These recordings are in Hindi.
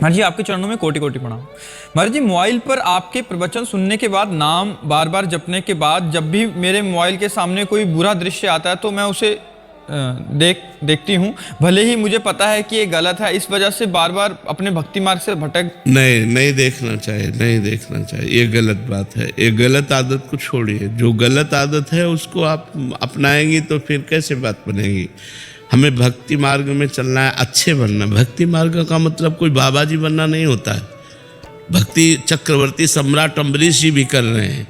महाराज जी आपके चरणों में कोटि कोटि प्रणाम। महाराज जी मोबाइल पर आपके प्रवचन सुनने के बाद, नाम बार बार जपने के बाद, जब भी मेरे मोबाइल के सामने कोई बुरा दृश्य आता है तो मैं उसे देखती हूँ, भले ही मुझे पता है कि ये गलत है। इस वजह से बार बार अपने भक्ति मार्ग से भटक। नहीं देखना चाहिए, नहीं देखना चाहिए, ये गलत बात है। ये गलत आदत को छोड़िए। जो गलत आदत है उसको आप अपनाएंगी तो फिर कैसे बात बनेगी। हमें भक्ति मार्ग में चलना है, अच्छे बनना। भक्ति मार्ग का मतलब कोई बाबा जी बनना नहीं होता है। भक्ति चक्रवर्ती सम्राट अम्बरीश जी भी कर रहे हैं।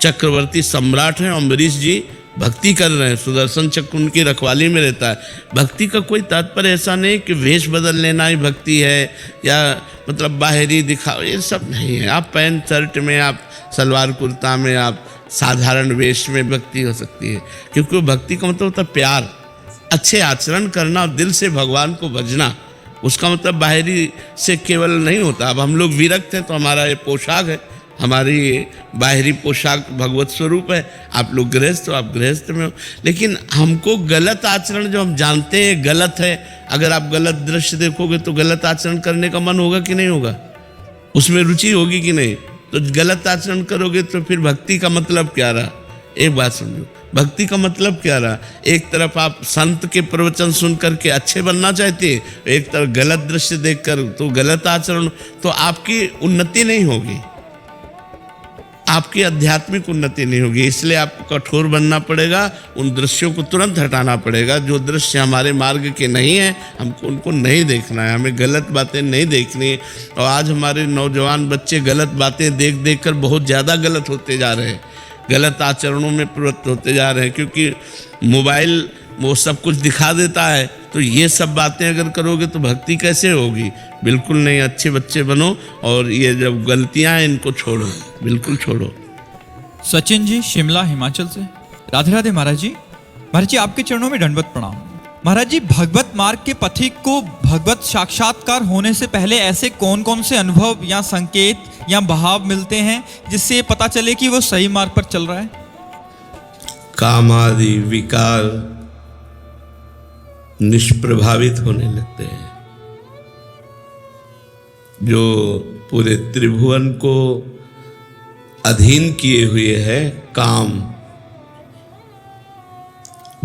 चक्रवर्ती सम्राट हैं अम्बरीश जी, भक्ति कर रहे हैं। सुदर्शन चक्र उनकी रखवाली में रहता है। भक्ति का कोई तात्पर्य ऐसा नहीं कि वेश बदल लेना ही भक्ति है, या मतलब बाहरी दिखाओ, ये सब नहीं है। आप पैंट शर्ट में, आप सलवार कुर्ता में, आप साधारण वेश में भक्ति हो सकती है। क्योंकि वो भक्ति का मतलब होता है प्यार, अच्छे आचरण करना, दिल से भगवान को भजना। उसका मतलब बाहरी से केवल नहीं होता। अब हम लोग विरक्त हैं तो हमारा ये पोशाक है, हमारी बाहरी पोशाक भगवत स्वरूप है। आप लोग गृहस्थ हो, आप गृहस्थ में हो। लेकिन हमको गलत आचरण जो हम जानते हैं गलत है, अगर आप गलत दृश्य देखोगे तो गलत आचरण करने का मन होगा कि नहीं होगा, उसमें रुचि होगी कि नहीं। तो गलत आचरण करोगे तो फिर भक्ति का मतलब क्या रहा। एक बात समझो, भक्ति का मतलब क्या रहा। एक तरफ आप संत के प्रवचन सुन करके अच्छे बनना चाहते हैं, एक तरफ गलत दृश्य देखकर तो गलत आचरण, तो आपकी उन्नति नहीं होगी, आपकी आध्यात्मिक उन्नति नहीं होगी। इसलिए आपको कठोर बनना पड़ेगा, उन दृश्यों को तुरंत हटाना पड़ेगा। जो दृश्य हमारे मार्ग के नहीं हैं हमको उनको नहीं देखना है, हमें गलत बातें नहीं देखनी है। और आज हमारे नौजवान बच्चे गलत बातें देख देख कर बहुत ज़्यादा गलत होते जा रहे हैं, गलत आचरणों में प्रवृत्त होते जा रहे हैं। क्योंकि मोबाइल वो सब कुछ दिखा देता है, तो ये सब बातें अगर करोगे तो भक्ति कैसे होगी। बिल्कुल नहीं, अच्छे बच्चे बनो और ये जब गलतियां हैं इनको छोड़ो, बिल्कुल छोड़ो। सचिन जी शिमला हिमाचल से, राधे राधे महाराज जी। महाराज जी आपके चरणों में दंडवत प्रणाम। महाराज जी भगवत मार्ग के पथिक को भगवत साक्षात्कार होने से पहले ऐसे कौन कौन से अनुभव या संकेत या भाव मिलते हैं जिससे पता चले कि वो सही मार्ग पर चल रहा है। काम आदि विकार निष्प्रभावित होने लगते हैं। जो पूरे त्रिभुवन को अधीन किए हुए है काम,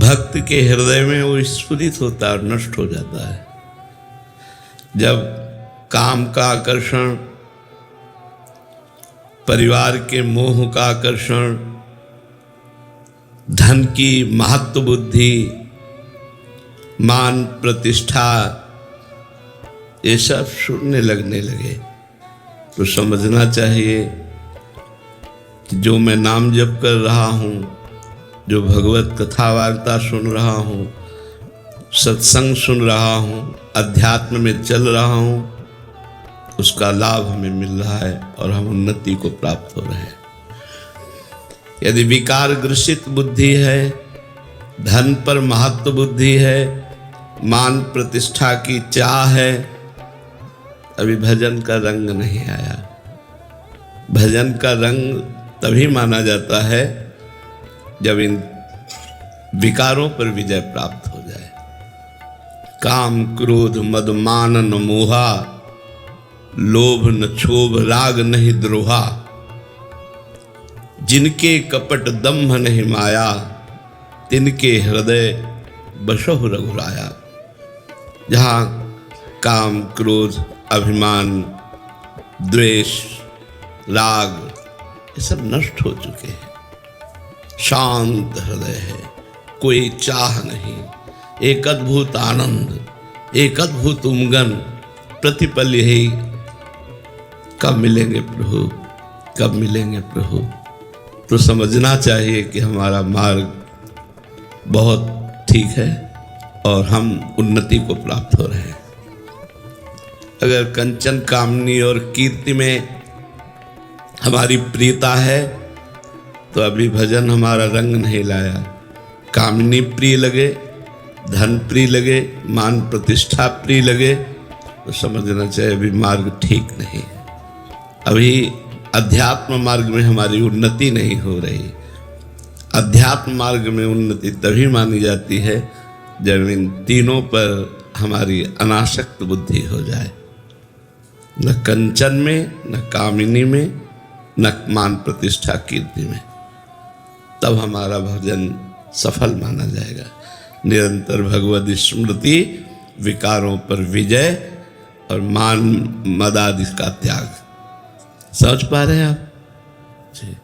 भक्त के हृदय में वो स्फुरित होता है और नष्ट हो जाता है। जब काम का आकर्षण, परिवार के मोह का आकर्षण, धन की महत्व बुद्धि, मान प्रतिष्ठा, ये सब छूटने लगने लगे तो समझना चाहिए कि जो मैं नाम जप कर रहा हूँ, जो भगवत कथा वार्ता सुन रहा हूँ, सत्संग सुन रहा हूँ, अध्यात्म में चल रहा हूँ, उसका लाभ हमें मिल रहा है और हम उन्नति को प्राप्त हो रहे हैं। यदि विकार ग्रसित बुद्धि है, धन पर महत्व बुद्धि है, मान प्रतिष्ठा की चाह है, अभी भजन का रंग नहीं आया। भजन का रंग तभी माना जाता है जब इन विकारों पर विजय प्राप्त हो जाए। काम क्रोध मद मान न मोहा, लोभ न क्षोभ राग नहीं द्रोहा, जिनके कपट दम्भ नहीं माया, तिनके हृदय बसहु रघुराया। जहाँ काम क्रोध अभिमान द्वेष राग ये सब नष्ट हो चुके हैं, शांत हृदय है, कोई चाह नहीं, एक अद्भुत आनंद, एक अद्भुत उमंगन, प्रतिपल यही कब मिलेंगे प्रभु, कब मिलेंगे प्रभु। तो समझना चाहिए कि हमारा मार्ग बहुत ठीक है और हम उन्नति को प्राप्त हो रहे हैं। अगर कंचन कामनी और कीर्ति में हमारी प्रियता है तो अभी भजन हमारा रंग नहीं लाया। कामनी प्रिय लगे, धन प्रिय लगे, मान प्रतिष्ठा प्रिय लगे तो समझना चाहिए अभी मार्ग ठीक नहीं है। अभी अध्यात्म मार्ग में हमारी उन्नति नहीं हो रही। अध्यात्म मार्ग में उन्नति तभी मानी जाती है जब इन तीनों पर हमारी अनासक्त बुद्धि हो जाए। न कंचन में, न कामिनी में, न मान प्रतिष्ठा कीर्ति में। तब हमारा भजन सफल माना जाएगा। निरंतर भगवत स्मृति, विकारों पर विजय और मान मदादि का त्याग। समझ पा रहे हैं आप जी?